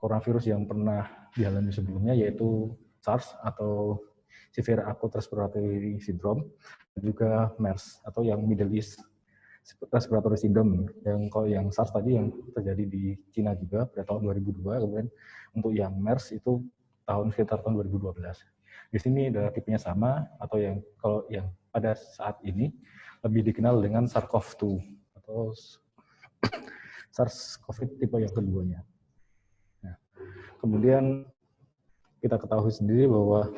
coronavirus yang pernah dialami sebelumnya, yaitu SARS atau Severe Acute Respiratory Syndrome, dan juga MERS atau yang Middle East Respiratory Syndrome. Kalau yang SARS tadi yang terjadi di Cina juga pada tahun 2002, kemudian untuk yang MERS itu sekitar tahun 2012. Di sini ada tipenya sama, atau kalau yang pada saat ini lebih dikenal dengan SARS-CoV-2 atau SARS-CoV tipe yang keduanya. Nah, kemudian kita ketahui sendiri bahwa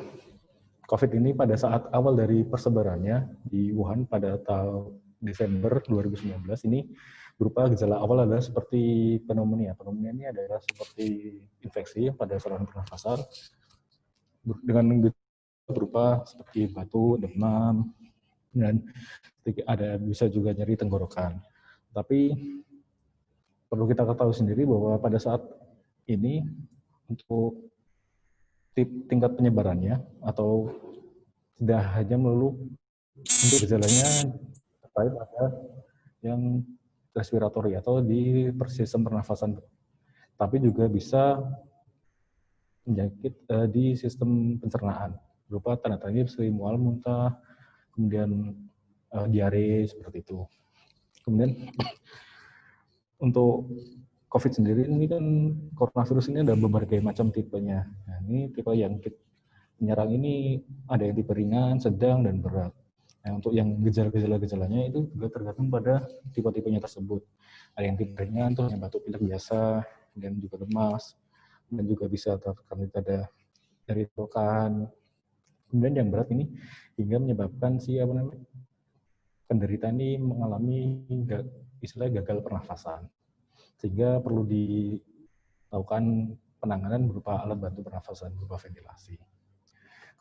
COVID ini pada saat awal dari persebarannya di Wuhan pada tahun Desember 2019 ini berupa gejala awal adalah seperti pneumonia. Pneumonia ini adalah seperti infeksi pada saluran pernafasan dengan gejala berupa seperti batuk, demam, dan bisa juga nyeri tenggorokan. Tapi perlu kita ketahui sendiri bahwa pada saat ini untuk tingkat penyebarannya atau tidak hanya melulu untuk gejalanya terkait ada yang respiratori atau di sistem pernafasan, tapi juga bisa penyakit di sistem pencernaan berupa tanda-tanda seperti mual, muntah, kemudian diare seperti itu. Kemudian untuk COVID sendiri ini kan coronavirus ini ada berbagai macam tipenya. Nah, ini tipe yang menyerang ini ada yang tipe ringan, sedang, dan berat. Nah, untuk yang gejalanya itu juga tergantung pada tipe-tipenya tersebut. Ada yang tipe ringan, tuh yang batuk pilek biasa, dan juga lemas, dan juga bisa terkait ada dari tenggorokan. Kemudian yang berat ini hingga menyebabkan penderita ini mengalami istilahnya gagal pernafasan, sehingga perlu dilakukan penanganan berupa alat bantu pernafasan berupa ventilasi.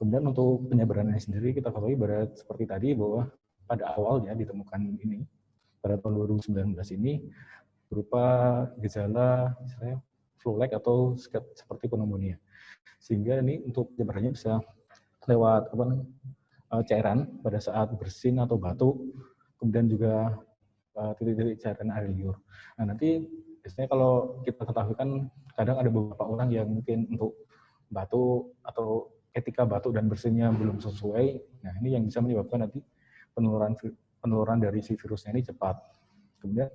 Kemudian untuk penyebarannya sendiri kita ketahui seperti tadi bahwa pada awalnya ditemukan ini pada tahun 2019 ini berupa gejala misalnya flu-like atau seperti pneumonia. Sehingga ini untuk penyebarannya bisa lewat cairan pada saat bersin atau batuk, kemudian juga titik-titik cairan air liur. Nah, nanti biasanya kalau kita ketahui kan kadang ada beberapa orang yang mungkin untuk batuk atau ketika batuk dan bersinnya belum sesuai, nah ini yang bisa menyebabkan nanti penularan dari si virusnya ini cepat. Kemudian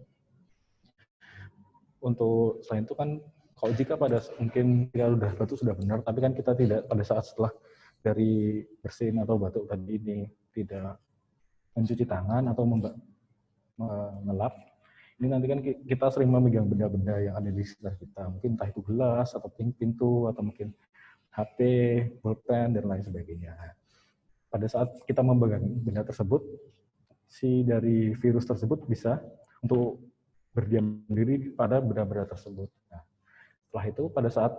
untuk selain itu kan kalau jika mungkin kita sudah batuk sudah benar, tapi kan kita tidak pada saat setelah dari bersin atau batuk tadi ini tidak mencuci tangan atau mengelap, ini nanti kan kita sering memegang benda-benda yang ada di sekitar kita, mungkin entah itu gelas atau pintu atau mungkin HP, pulpen, dan lain sebagainya. Pada saat kita memegang benda tersebut, si dari virus tersebut bisa untuk berdiam diri pada benda-benda tersebut. Nah, setelah itu pada saat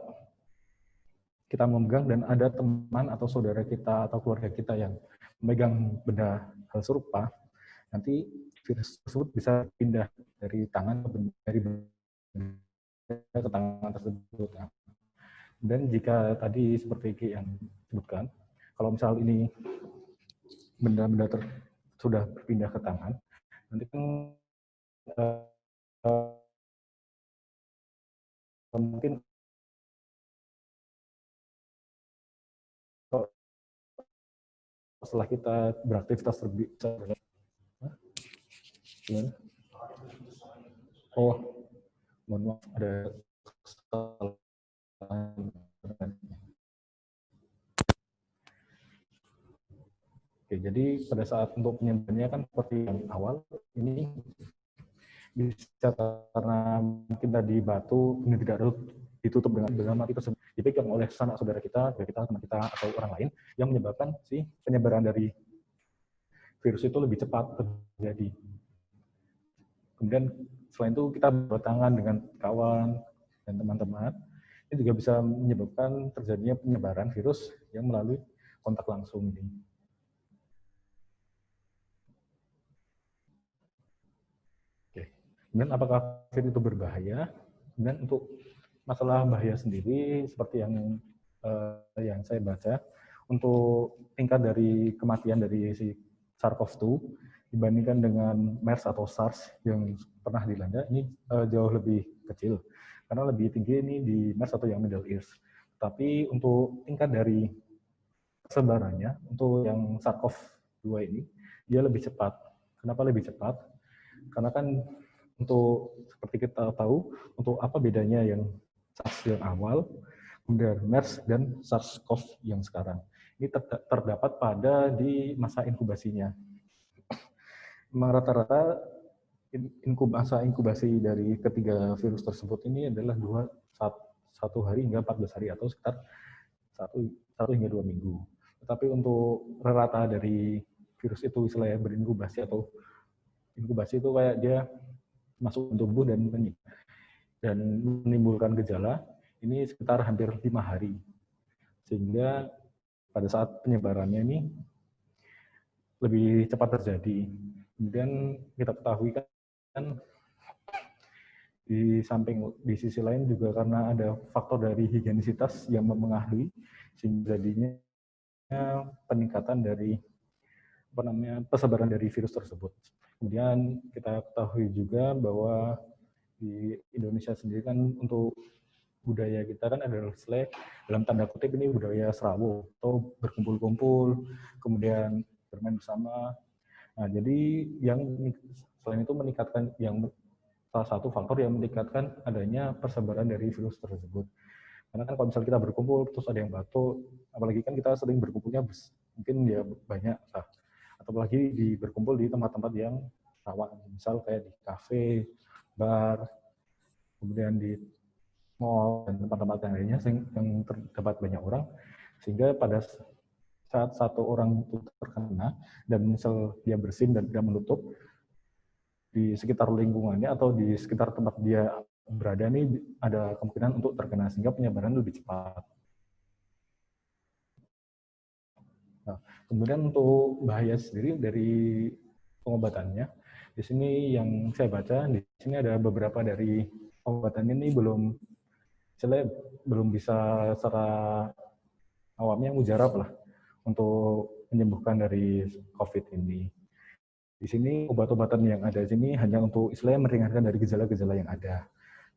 kita memegang dan ada teman atau saudara kita atau keluarga kita yang memegang benda hal serupa, nanti virus tersebut bisa pindah dari tangan ke tangan tersebut. Dan jika tadi seperti yang disebutkan, kalau misal ini benda-benda sudah berpindah ke tangan, nanti kan mungkin setelah kita beraktivitas oh, mohon maaf, ada Oke, jadi pada saat untuk penyebarannya kan seperti yang awal, ini bisa karena mungkin tadi batu ini tidak ditutup dengan mati tersebut, dipegang oleh sanak saudara kita, teman kita, atau orang lain, yang menyebabkan si penyebaran dari virus itu lebih cepat terjadi. Kemudian selain itu kita bertangan dengan kawan dan teman-teman, ini juga bisa menyebabkan terjadinya penyebaran virus yang melalui kontak langsung ini. Kemudian apakah COVID itu berbahaya? Kemudian untuk masalah bahaya sendiri, seperti yang saya baca, untuk tingkat dari kematian dari si SARS-CoV-2 dibandingkan dengan MERS atau SARS yang pernah dilanda, ini jauh lebih kecil. Karena lebih tinggi ini di MERS atau yang Middle East. Tapi untuk tingkat dari persebarannya, untuk yang SARS-CoV-2 ini, dia lebih cepat. Kenapa lebih cepat? Karena kan untuk seperti kita tahu, untuk apa bedanya yang SARS yang awal, kemudian MERS dan SARS-CoV yang sekarang. Ini terdapat pada di masa inkubasinya. Memang rata-rata masa inkubasi dari ketiga virus tersebut ini adalah 1 hari hingga 14 hari atau sekitar 1 hingga 2 minggu. Tetapi untuk rata dari virus itu istilahnya berinkubasi atau inkubasi itu kayak dia masuk ke tubuh dan menimbulkan gejala ini sekitar hampir 5 hari. Sehingga pada saat penyebarannya ini lebih cepat terjadi. Kemudian kita ketahui kan di sisi lain juga karena ada faktor dari higienisitas yang mempengaruhi sehingga jadinya peningkatan dari persebaran dari virus tersebut. Kemudian kita ketahui juga bahwa di Indonesia sendiri kan untuk budaya kita kan adalah dalam tanda kutip ini budaya serawo atau berkumpul-kumpul, kemudian bermain bersama. Nah, jadi yang selain itu meningkatkan salah satu faktor yang meningkatkan adanya persebaran dari virus tersebut. Karena kan kalau misalnya kita berkumpul terus ada yang batuk, apalagi kan kita sering berkumpulnya mungkin ya banyak, atau apalagi berkumpul di tempat-tempat yang rawan, misal kayak di kafe, bar, kemudian di mall dan tempat-tempat yang lainnya yang terdapat banyak orang, sehingga pada saat satu orang itu terkena dan misal dia bersin dan tidak menutup di sekitar lingkungannya atau di sekitar tempat dia berada ini ada kemungkinan untuk terkena sehingga penyebaran lebih cepat. Nah, kemudian untuk bahaya sendiri dari pengobatannya, di sini yang saya baca di sini ada beberapa dari pengobatan ini belum bisa secara awamnya mujarab lah untuk menyembuhkan dari COVID ini. Di sini obat-obatan yang ada di sini hanya untuk istilahnya meringankan dari gejala-gejala yang ada.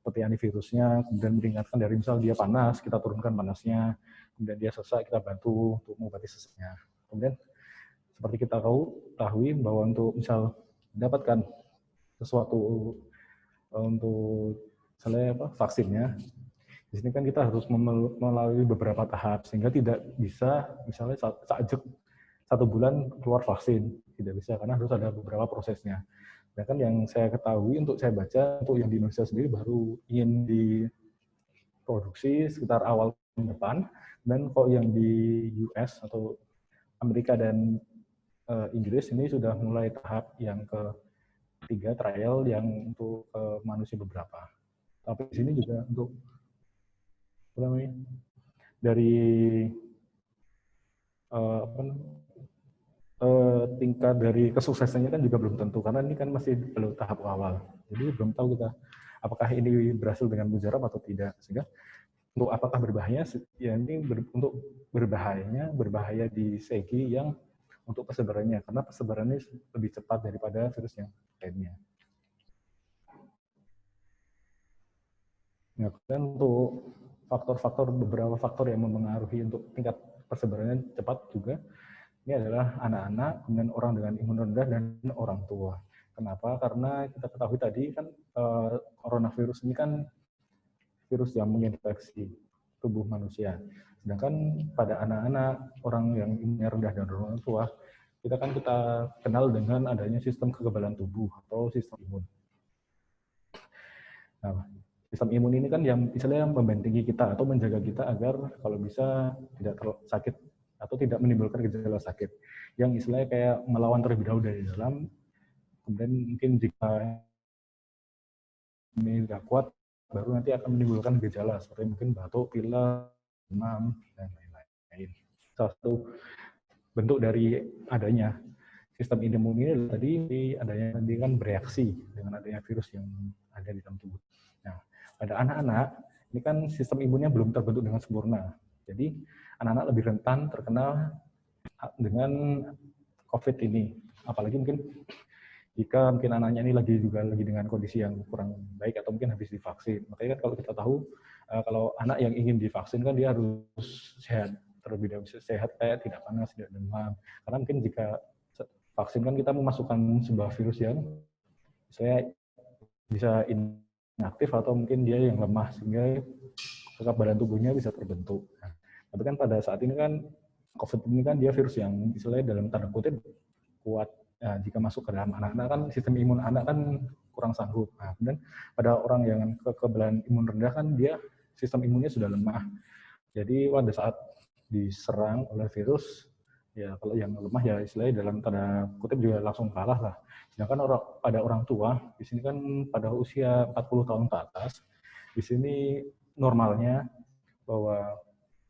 Seperti antivirusnya, kemudian meringankan dari misal dia panas, kita turunkan panasnya, kemudian dia sesak, kita bantu untuk mengobati sesaknya. Kemudian seperti kita ketahui bahwa untuk misal mendapatkan sesuatu untuk misalnya vaksinnya, di sini kan kita harus melalui beberapa tahap sehingga tidak bisa misalnya saat 1 bulan keluar vaksin, tidak bisa karena harus ada beberapa prosesnya. Bahkan yang saya ketahui untuk saya baca untuk yang di Indonesia sendiri baru ingin diproduksi sekitar awal tahun depan, dan kalau yang di US atau Amerika dan Inggris ini sudah mulai tahap yang ketiga trial yang untuk manusia beberapa. Tapi di sini juga untuk dari tingkat dari kesuksesannya kan juga belum tentu karena ini kan masih belum tahap awal. Jadi belum tahu kita apakah ini berhasil dengan mujarab atau tidak. Sehingga untuk apakah berbahaya, ya ini untuk berbahaya di segi yang untuk persebarannya karena persebarannya lebih cepat daripada virus yang lainnya. Nah, kemudian untuk beberapa faktor yang mempengaruhi untuk tingkat persebarannya cepat juga, ini adalah anak-anak, kemudian orang dengan imun rendah, dan orang tua. Kenapa? Karena kita ketahui tadi kan coronavirus ini kan virus yang menginfeksi tubuh manusia. Sedangkan pada anak-anak, orang yang imunnya rendah, dan orang tua, kita kenal dengan adanya sistem kekebalan tubuh atau sistem imun. Nah, sistem imun ini kan yang istilahnya membentengi kita atau menjaga kita agar kalau bisa tidak sakit atau tidak menimbulkan gejala sakit. Yang istilahnya kayak melawan terlebih dahulu dari dalam, kemudian mungkin jika ini tidak kuat, baru nanti akan menimbulkan gejala seperti mungkin batuk, pilek, demam, dan lain-lain. Salah satu bentuk dari adanya sistem imun ini tadi adanya nanti kan bereaksi dengan adanya virus yang ada di dalam tubuh. Nah, pada anak-anak ini kan sistem imunnya belum terbentuk dengan sempurna. Jadi anak-anak lebih rentan terkena dengan COVID ini. Apalagi mungkin jika mungkin anaknya ini lagi dengan kondisi yang kurang baik atau mungkin habis divaksin. Makanya kan kalau kita tahu kalau anak yang ingin divaksin kan dia harus sehat terlebih dahulu, sehat kayak tidak panas, tidak demam. Karena mungkin jika vaksin kan kita memasukkan sebuah virus yang saya bisa inaktif atau mungkin dia yang lemah sehingga kekebalan tubuhnya bisa terbentuk. Nah, tapi kan pada saat ini kan COVID ini kan dia virus yang istilahnya dalam tanda kutip kuat. Nah, jika masuk ke dalam anak-anak kan sistem imun anak kan kurang sanggup. Nah, dan pada orang yang kekebalan imun rendah kan dia sistem imunnya sudah lemah. Jadi pada saat diserang oleh virus, ya kalau yang lemah ya istilahnya dalam tanda kutip juga langsung kalah lah. Sedangkan pada orang tua, di sini kan pada usia 40 tahun ke atas, di sini normalnya bahwa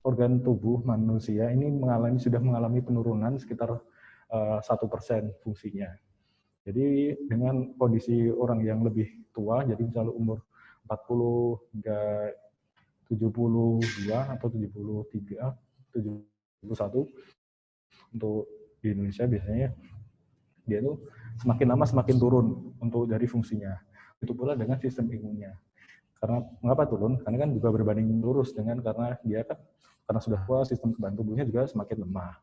organ tubuh manusia ini sudah mengalami penurunan sekitar 1% fungsinya. Jadi dengan kondisi orang yang lebih tua, jadi misalnya umur 40 hingga 72 atau 73, 71 untuk di Indonesia biasanya dia itu semakin lama semakin turun untuk dari fungsinya. Itu pula dengan sistem imunnya. Karena mengapa turun? Karena kan juga berbanding lurus dengan karena dia kan karena sudah tua sistem kekebalan tubuhnya juga semakin lemah.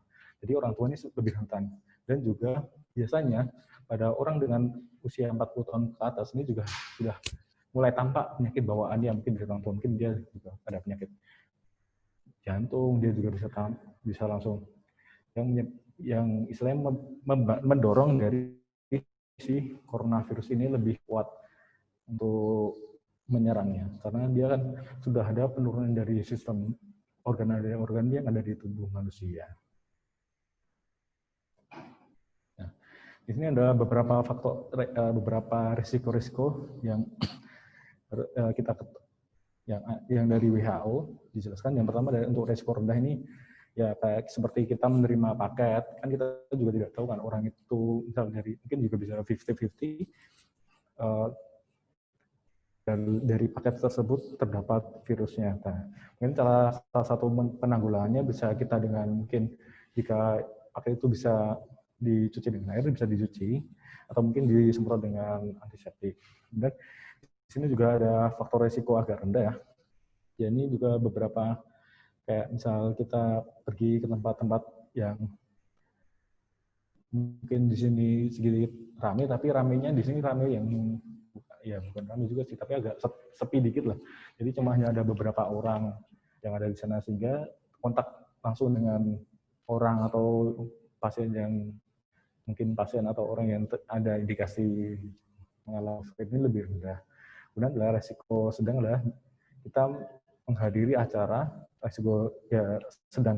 Jadi orang tua ini lebih rentan. Dan juga biasanya pada orang dengan usia 40 tahun ke atas ini juga sudah mulai tampak penyakit bawaannya, mungkin dari orang tua, mungkin dia juga ada penyakit jantung, dia juga bisa langsung yang istilahnya mendorong dari si coronavirus ini lebih kuat untuk menyerangnya, karena dia kan sudah ada penurunan dari sistem organ yang ada di tubuh manusia. Nah, di sini ada beberapa faktor, beberapa risiko-risiko yang kita yang dari WHO dijelaskan. Yang pertama untuk risiko rendah ini ya kayak seperti kita menerima paket, kan kita juga tidak tahu kan orang itu misal mungkin juga bisa 50-50 dari paket tersebut terdapat virusnya. Nah, mungkin salah satu penanggulangannya bisa kita dengan mungkin jika paket itu bisa dicuci dengan air, bisa dicuci, atau mungkin disemprot dengan antiseptik. Dan di sini juga ada faktor resiko agak rendah ya. Ya ini juga beberapa kayak misal kita pergi ke tempat-tempat yang mungkin di sini sedikit ramai, tapi ramainya di sini ramai yang ya bukan ramai juga sih, tapi agak sepi dikit lah. Jadi cuma hanya ada beberapa orang yang ada di sana, sehingga kontak langsung dengan orang atau pasien yang mungkin pasien atau orang yang ada indikasi mengalami COVID ini lebih rendah. Kemudian adalah resiko sedang adalah kita menghadiri acara resiko ya sedang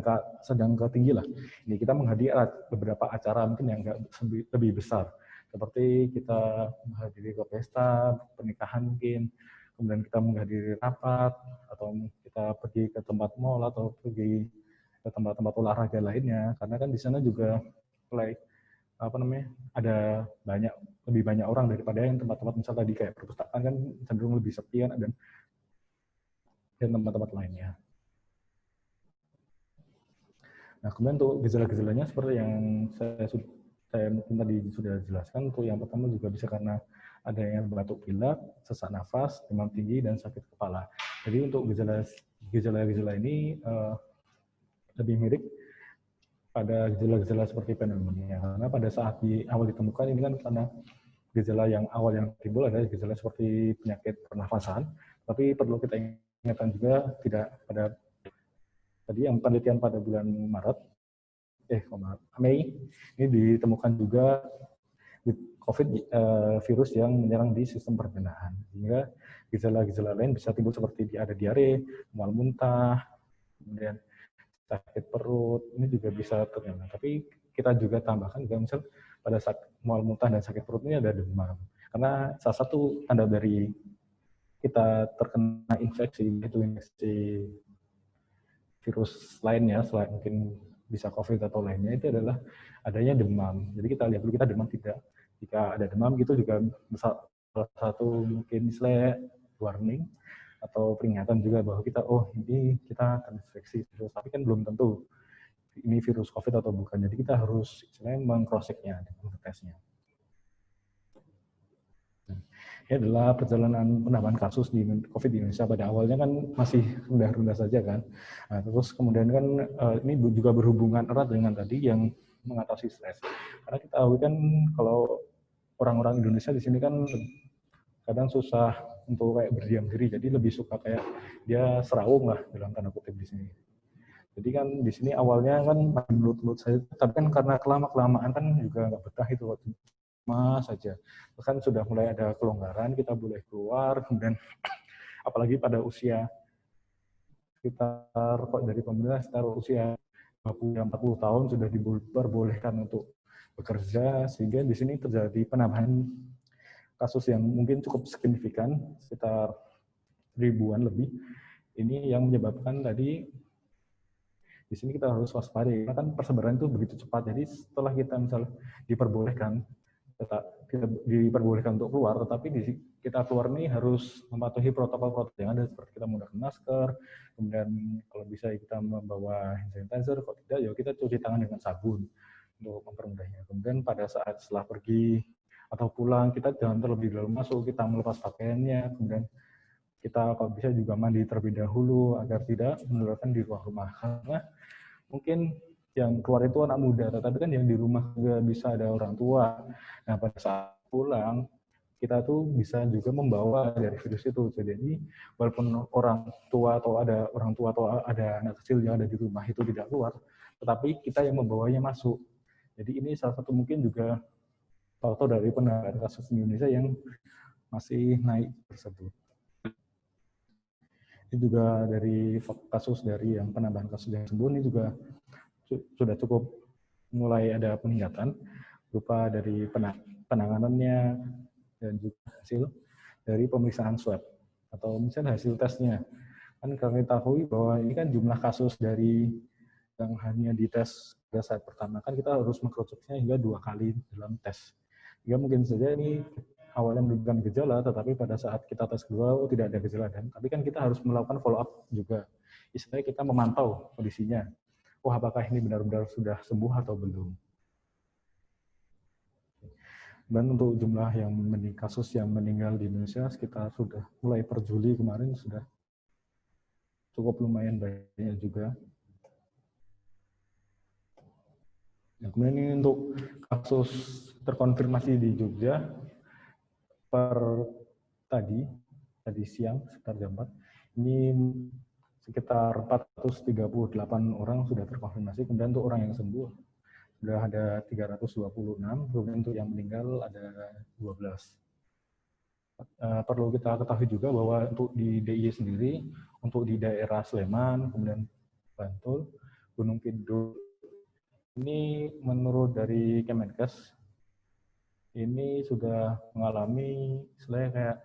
ke tinggi lah. Ini kita menghadiri beberapa acara mungkin yang lebih besar, seperti kita menghadiri ke pesta pernikahan mungkin, kemudian kita menghadiri rapat, atau kita pergi ke tempat mall atau pergi ke tempat-tempat olahraga lainnya, karena kan di sana juga mulai ada lebih banyak orang daripada yang tempat-tempat misal tadi kayak perpustakaan kan cenderung lebih sepi kan, dan tempat-tempat lainnya. Nah, kemudian untuk gejala-gejalanya seperti yang saya mungkin tadi sudah jelaskan. Untuk yang pertama juga bisa karena adanya batuk pilek, sesak nafas, demam tinggi, dan sakit kepala. Jadi untuk gejala-gejala ini lebih mirip pada gejala-gejala seperti pneumonia. Karena pada saat di awal ditemukan ini kan karena gejala yang awal yang timbul adalah gejala seperti penyakit pernafasan, tapi perlu kita ingatkan juga tidak pada tadi yang penelitian pada bulan Mei ini ditemukan juga COVID virus yang menyerang di sistem pencernaan, sehingga gejala-gejala lain bisa timbul seperti ada diare, mual muntah, kemudian sakit perut, ini juga bisa terjadi. Tapi kita juga tambahkan juga misal pada saat mual muntah dan sakit perut ini ada demam, karena salah satu tanda dari kita terkena infeksi itu infeksi virus lainnya selain mungkin bisa COVID atau lainnya itu adalah adanya demam. Jadi kita lihat dulu kita demam tidak. Jika ada demam gitu juga salah satu mungkin istilah warning atau peringatan juga bahwa kita ini kita terinfeksi virus, tapi kan belum tentu ini virus COVID atau bukan. Jadi kita harus istilahnya meng-cross-check-nya dengan tesnya. Ini adalah perjalanan penambahan kasus di COVID di Indonesia. Pada awalnya kan masih rendah-rendah saja kan. Nah, terus kemudian kan ini juga berhubungan erat dengan tadi yang mengatasi stres. Karena kita tahu kan kalau orang-orang Indonesia di sini kan kadang susah untuk kayak berdiam diri, jadi lebih suka kayak dia serawung lah dalam tanda kutip di sini. Jadi kan di sini awalnya kan menurut saya, tapi kan karena kelamaan kan juga nggak betah itu waktu saja. Bahkan sudah mulai ada kelonggaran, kita boleh keluar, kemudian apalagi pada usia sekitar kok dari pemerintah sekitar usia 40 tahun sudah diperbolehkan untuk bekerja, sehingga di sini terjadi penambahan kasus yang mungkin cukup signifikan, sekitar ribuan lebih. Ini yang menyebabkan tadi di sini kita harus waspada, karena kan persebaran itu begitu cepat. Jadi setelah kita misalnya diperbolehkan untuk keluar, tetapi kita keluar ini harus mematuhi protokol-protokol yang ada, seperti kita menggunakan masker, kemudian kalau bisa kita membawa hand sanitizer, kalau tidak ya kita cuci tangan dengan sabun untuk mempermudahnya. Kemudian pada saat setelah pergi atau pulang, kita jangan terlebih dahulu masuk, kita melepas pakaiannya, kemudian kita kalau bisa juga mandi terlebih dahulu agar tidak menularkan di luar rumah. Karena mungkin yang keluar itu anak muda, tetapi kan yang di rumah juga bisa ada orang tua. Nah, pada saat pulang, kita tuh bisa juga membawa dari virus itu. Jadi, walaupun orang tua atau ada anak kecil yang ada di rumah itu tidak keluar, tetapi kita yang membawanya masuk. Jadi ini salah satu mungkin juga faktor dari penambahan kasus di Indonesia yang masih naik tersebut. Ini juga dari kasus dari yang penambahan kasus yang sembuh ini juga sudah cukup mulai ada peningkatan berupa dari penanganannya dan juga hasil dari pemeriksaan swab atau misalnya hasil tesnya. Kan kami tahu bahwa ini kan jumlah kasus dari yang hanya dites pada saat pertama, kan kita harus mengkerucutnya hingga 2 kali dalam tes. Hingga mungkin saja ini awalnya menunjukkan gejala, tetapi pada saat kita tes kedua tidak ada gejala, dan tapi kan kita harus melakukan follow up juga. Istilahnya kita memantau kondisinya. Apakah ini benar-benar sudah sembuh atau belum. Dan untuk jumlah kasus yang meninggal di Indonesia sekitar sudah mulai per Juli kemarin sudah cukup lumayan banyak juga. Nah, kemudian ini untuk kasus terkonfirmasi di Jogja per tadi siang sekitar jam 4, ini sekitar 438 orang sudah terkonfirmasi, kemudian untuk orang yang sembuh sudah ada 326, kemudian untuk yang meninggal ada 12. Perlu kita ketahui juga bahwa untuk di DIY sendiri, untuk di daerah Sleman, kemudian Bantul, Gunung Kidul, ini menurut dari Kemenkes, ini sudah mengalami kayak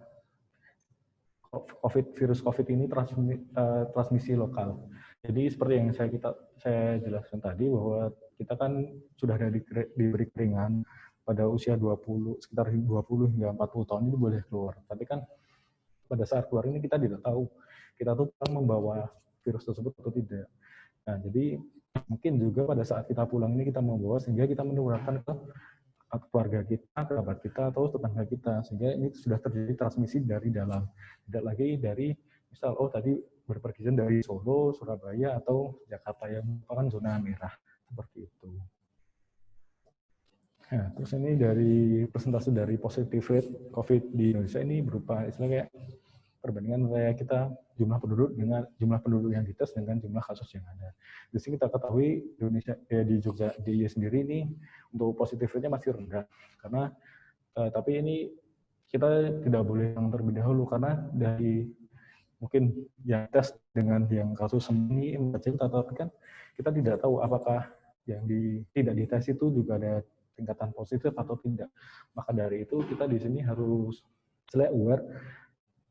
virus COVID ini transmisi lokal. Jadi seperti yang saya jelaskan tadi, bahwa kita kan sudah ada diberi keringan pada usia sekitar 20 hingga 40 tahun ini boleh keluar. Tapi kan pada saat keluar ini kita tidak tahu kita tuh membawa virus tersebut atau tidak. Nah, jadi mungkin juga pada saat kita pulang ini kita membawa, sehingga kita menularkan ke keluarga kita, kerabat kita, atau tetangga kita, sehingga ini sudah terjadi transmisi dari dalam, tidak lagi dari misal tadi berpergian dari Solo, Surabaya, atau Jakarta yang merupakan zona merah seperti itu. Nah, terus ini dari presentasi dari positive rate COVID di Indonesia ini berupa istilahnya kayak perbandingan kayak kita jumlah penduduk dengan jumlah penduduk yang dites dengan jumlah kasus yang ada. Di sini kita ketahui Indonesia di Jogja DIY sendiri ini untuk positive rate-nya masih rendah, karena tapi ini kita tidak boleh yang terlebih dahulu, karena dari mungkin yang tes dengan yang kasus ini kecil, tapi kan kita tidak tahu apakah yang tidak dites itu juga ada tingkatan positif atau tidak. Maka dari itu kita di sini harus aware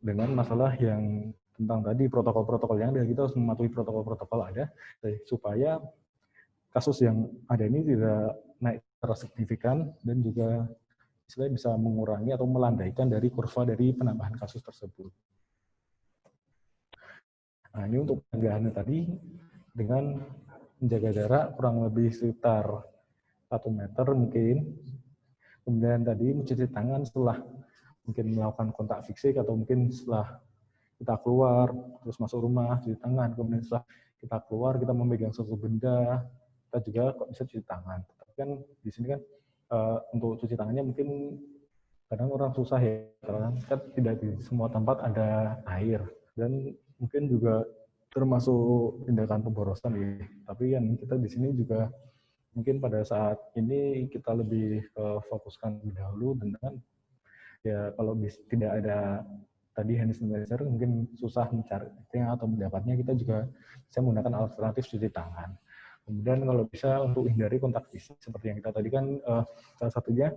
dengan masalah yang tentang tadi protokol-protokol yang ada. Kita harus mematuhi protokol-protokol ada supaya kasus yang ada ini tidak naik secara signifikan, dan juga istilahnya bisa mengurangi atau melandaikan dari kurva dari penambahan kasus tersebut. Nah, ini untuk pencegahannya tadi dengan menjaga jarak kurang lebih sekitar 1 meter mungkin. Kemudian tadi mencuci tangan setelah mungkin melakukan kontak fisik, atau mungkin setelah kita keluar terus masuk rumah cuci tangan, kemudian setelah kita keluar kita memegang suatu benda kita juga kok bisa cuci tangan. Tapi kan di sini kan untuk cuci tangannya mungkin kadang orang susah ya, karena kan tidak di semua tempat ada air, dan mungkin juga termasuk tindakan pemborosan ya. Tapi yang kita di sini juga mungkin pada saat ini kita lebih fokuskan dahulu dengan ya kalau tidak ada tadi hand sanitizer mungkin susah mencarinya atau mendapatnya, kita juga bisa menggunakan alternatif cuci tangan. Kemudian kalau bisa untuk hindari kontak fisik seperti yang kita tadi kan salah satunya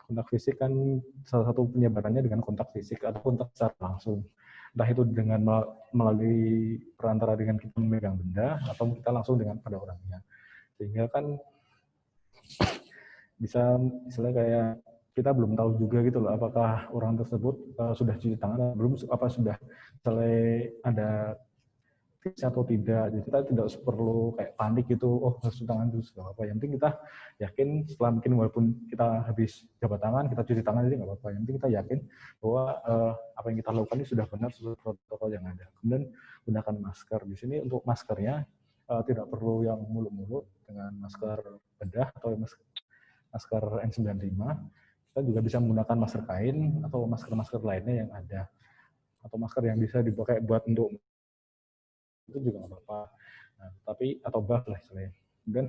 kontak fisik kan salah satu penyebarannya dengan kontak fisik atau kontak secara langsung. Entah itu dengan melalui perantara dengan kita memegang benda atau kita langsung dengan pada orangnya. Sehingga kan bisa misalnya kayak kita belum tahu juga gitu loh apakah orang tersebut sudah cuci tangan atau belum, apa sudah misalnya ada fix atau tidak. Jadi kita tidak perlu kayak panik gitu, oh harus cuci tangan dulu segala apa. Yang penting kita yakin setelah mungkin walaupun kita habis jabat tangan, kita cuci tangan jadi nggak apa-apa. Yang penting kita yakin bahwa apa yang kita lakukan ini sudah benar sesuai protokol yang ada. Kemudian gunakan masker. Di sini untuk maskernya tidak perlu yang muluk-muluk dengan masker bedah atau masker N95. Kita juga bisa menggunakan masker kain atau masker-masker lainnya yang ada, atau masker yang bisa dipakai buat untuk itu juga nggak apa-apa. Nah, tapi atau buff lah istilahnya. Kemudian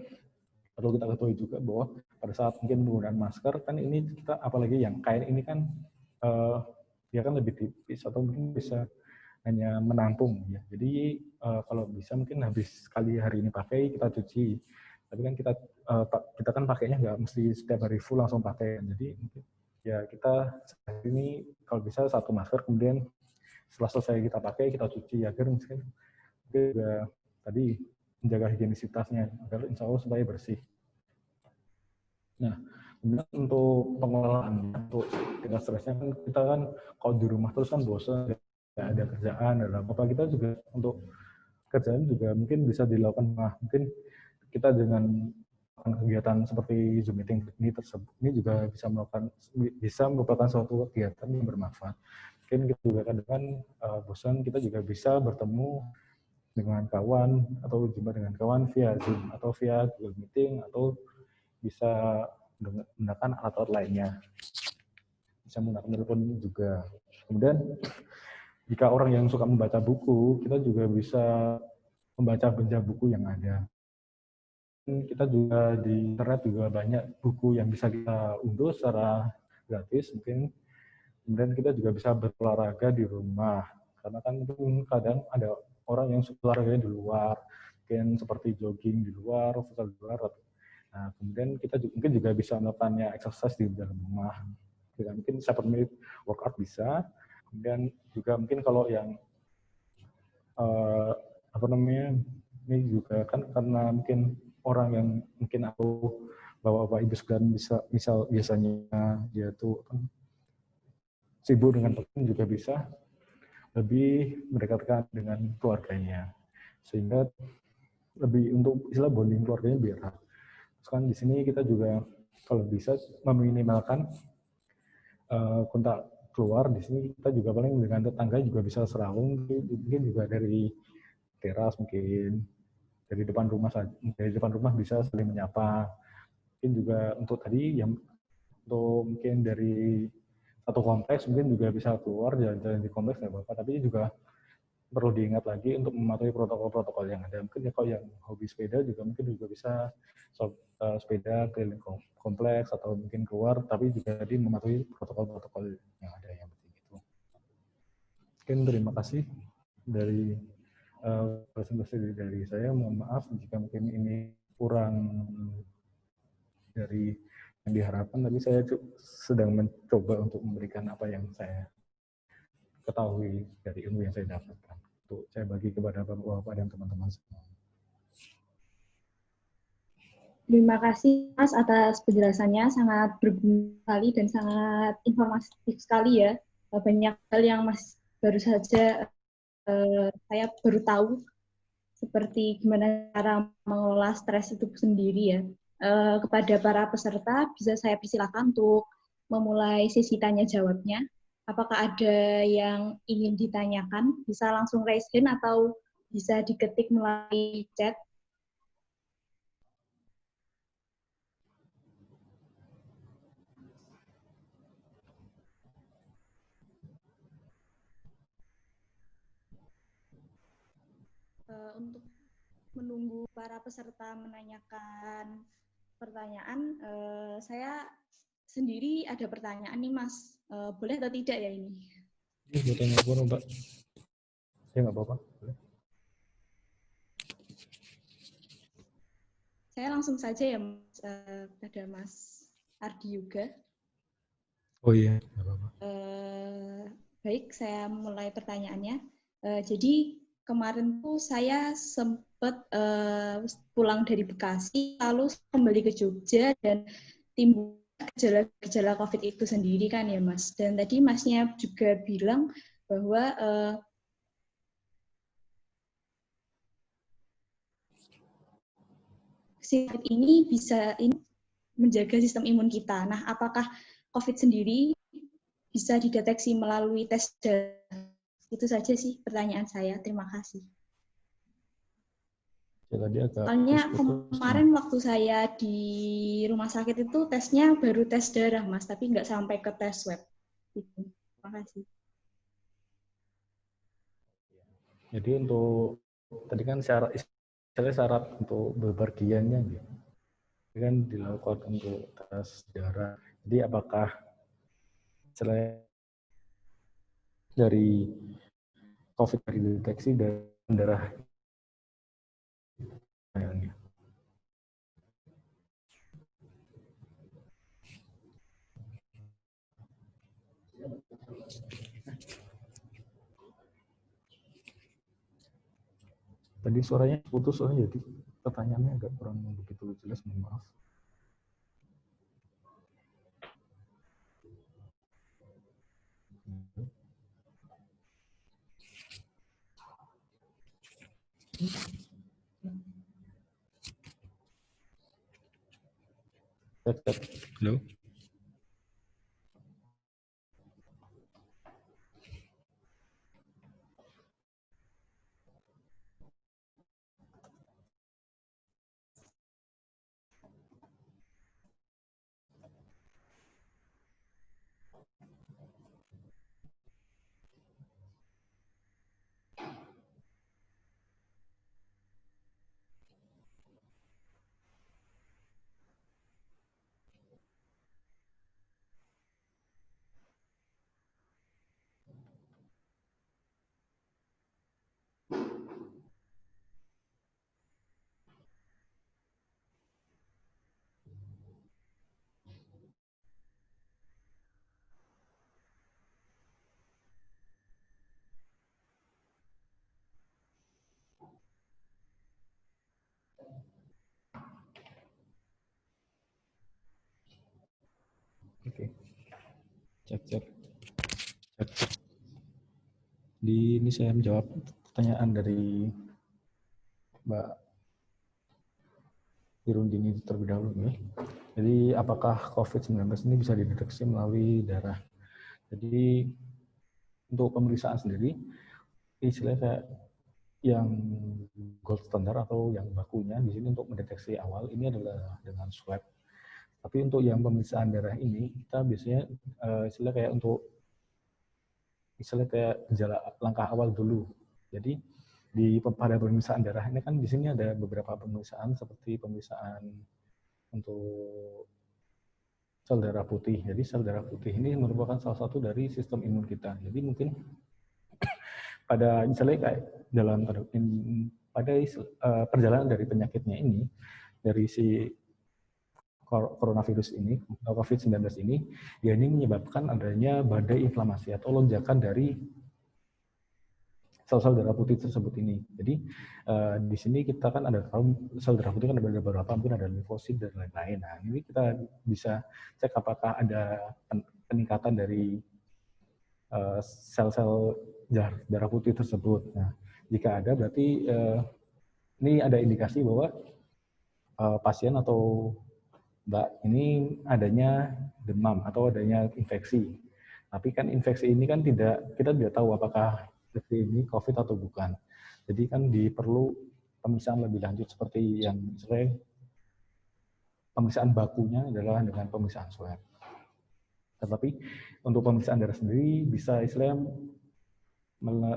perlu kita ketahui juga bahwa pada saat mungkin penggunaan masker kan ini kita apalagi yang kain ini kan dia kan lebih tipis atau mungkin bisa hanya menampung ya. Jadi kalau bisa mungkin habis sekali hari ini pakai kita cuci. Tapi kan kita kan pakainya nggak mesti setiap hari full langsung pakai. Jadi ya kita hari ini kalau bisa satu masker, kemudian setelah selesai kita pakai kita cuci agar mungkin juga tadi menjaga higienisitasnya agar insya Allah supaya bersih. Nah, kemudian untuk pengelolaan untuk tingkat stresnya kan kita kan kalau di rumah terus kan bosan, nggak ada kerjaan, ada apa, kita juga untuk kerjaan juga mungkin bisa dilakukan. Nah, mungkin kita dengan kegiatan seperti Zoom meeting ini juga bisa merupakan suatu kegiatan yang bermanfaat. Mungkin kita juga kadang bosan, kita juga bisa bertemu dengan kawan atau jumpa dengan kawan via Zoom atau via Google Meeting, atau bisa menggunakan alat-alat lainnya. Bisa menggunakan telepon juga. Kemudian jika orang yang suka membaca buku, kita juga bisa membaca benda buku yang ada. Kita juga di internet juga banyak buku yang bisa kita unduh secara gratis mungkin. Kemudian kita juga bisa berolahraga di rumah, karena kan kadang ada orang yang suka olahraganya di luar, mungkin seperti jogging di luar, futsal di luar. Nah, kemudian kita mungkin juga bisa melakukannya exercise di dalam rumah. Kita mungkin 7 menit workout bisa. Kemudian juga mungkin kalau yang ini juga kan karena mungkin orang yang mungkin aku bapak-bapak ibu sekalian misal biasanya dia tuh sibuk dengan pekerjaan, juga bisa lebih mendekatkan dengan keluarganya, sehingga lebih untuk istilah bonding keluarganya biar erat. Sekarang di sini kita juga kalau bisa meminimalkan kontak keluar. Di sini kita juga paling dengan tetangga juga bisa serawung, mungkin juga dari teras, mungkin dari depan rumah saja, dari depan rumah bisa saling menyapa. Mungkin juga untuk tadi yang untuk mungkin dari satu kompleks mungkin juga bisa keluar jalan-jalan di kompleks nggak apa-apa, tapi juga perlu diingat lagi untuk mematuhi protokol-protokol yang ada. Mungkin ya kalau yang hobi sepeda juga mungkin juga bisa sepeda keliling kompleks atau mungkin keluar, tapi juga tadi mematuhi protokol-protokol yang ada yang penting itu. Mungkin terima kasih dari presentasi dari saya. Mohon maaf jika mungkin ini kurang dari yang diharapkan, tapi saya sedang mencoba untuk memberikan apa yang saya ketahui dari ilmu yang saya dapatkan untuk saya bagi kepada bapak-bapak dan teman-teman semua. Terima kasih Mas atas penjelasannya, sangat berguna sekali dan sangat informatif sekali ya. Banyak hal yang Mas baru saja saya baru tahu, seperti gimana cara mengelola stres itu sendiri ya. Kepada para peserta bisa saya persilakan untuk memulai sesi tanya jawabnya. Apakah ada yang ingin ditanyakan? Bisa langsung raise hand atau bisa diketik melalui chat. Untuk menunggu para peserta menanyakan pertanyaan, saya sendiri ada pertanyaan nih Mas. Boleh atau tidak ya ini? Ini buat tanya apa, Mbak? Ya nggak apa-apa. Saya langsung saja ya Mas, pada Mas Ardi juga. Oh iya, nggak apa-apa. Baik, saya mulai pertanyaannya. Jadi kemarin tuh saya sempat pulang dari Bekasi, lalu kembali ke Jogja dan timbul gejala-gejala COVID itu sendiri kan ya Mas. Dan tadi Masnya juga bilang bahwa COVID ini bisa menjaga sistem imun kita. Nah, apakah COVID sendiri bisa dideteksi melalui tes darah? Itu saja sih pertanyaan saya. Terima kasih. Ya, tadi agak Soalnya putus-putus. kemarin waktu saya di rumah sakit itu tesnya baru tes darah, Mas, tapi nggak sampai ke tes swab. Gitu. Terima kasih. Jadi untuk tadi kan syarat untuk bepergiannya gitu. Ini kan dilakukan untuk tes darah. Jadi apakah selain dari COVID dideteksi dari darah? Tadi suaranya putus soalnya, jadi pertanyaannya agak kurang begitu jelas, mohon maaf. Halo. Oke. Cek. Ini saya menjawab pertanyaan dari Mbak Irundini terlebih dahulu nih. Jadi apakah COVID-19 ini bisa dideteksi melalui darah? Jadi untuk pemeriksaan sendiri, istilahnya kayak yang gold standard atau yang bakunya di sini untuk mendeteksi awal ini adalah dengan swab. Tapi untuk yang pemeriksaan darah ini kita biasanya istilah kayak untuk istilah kayak gejala langkah awal dulu. Jadi pada pemeriksaan darah ini kan di sini ada beberapa pemeriksaan seperti pemeriksaan untuk sel darah putih. Jadi sel darah putih ini merupakan salah satu dari sistem imun kita. Jadi mungkin pada misalnya kayak dalam pada perjalanan dari penyakitnya ini, dari si coronavirus ini, COVID-19 ini, dia ini menyebabkan adanya badai inflamasi atau lonjakan dari sel-sel darah putih tersebut ini. Jadi di sini kita kan ada tahu sel darah putih kan ada beberapa, mungkin ada limfosit dan lain-lain. Nah ini kita bisa cek apakah ada peningkatan dari sel-sel darah putih tersebut. Nah jika ada berarti ini ada indikasi bahwa pasien atau Mbak ini adanya demam atau adanya infeksi. Tapi kan infeksi ini kan kita tidak tahu apakah infeksi ini COVID atau bukan. Jadi kan diperlu pemeriksaan lebih lanjut seperti yang sering pemeriksaan bakunya adalah dengan pemeriksaan swab. Tetapi untuk pemeriksaan darah sendiri bisa istilahnya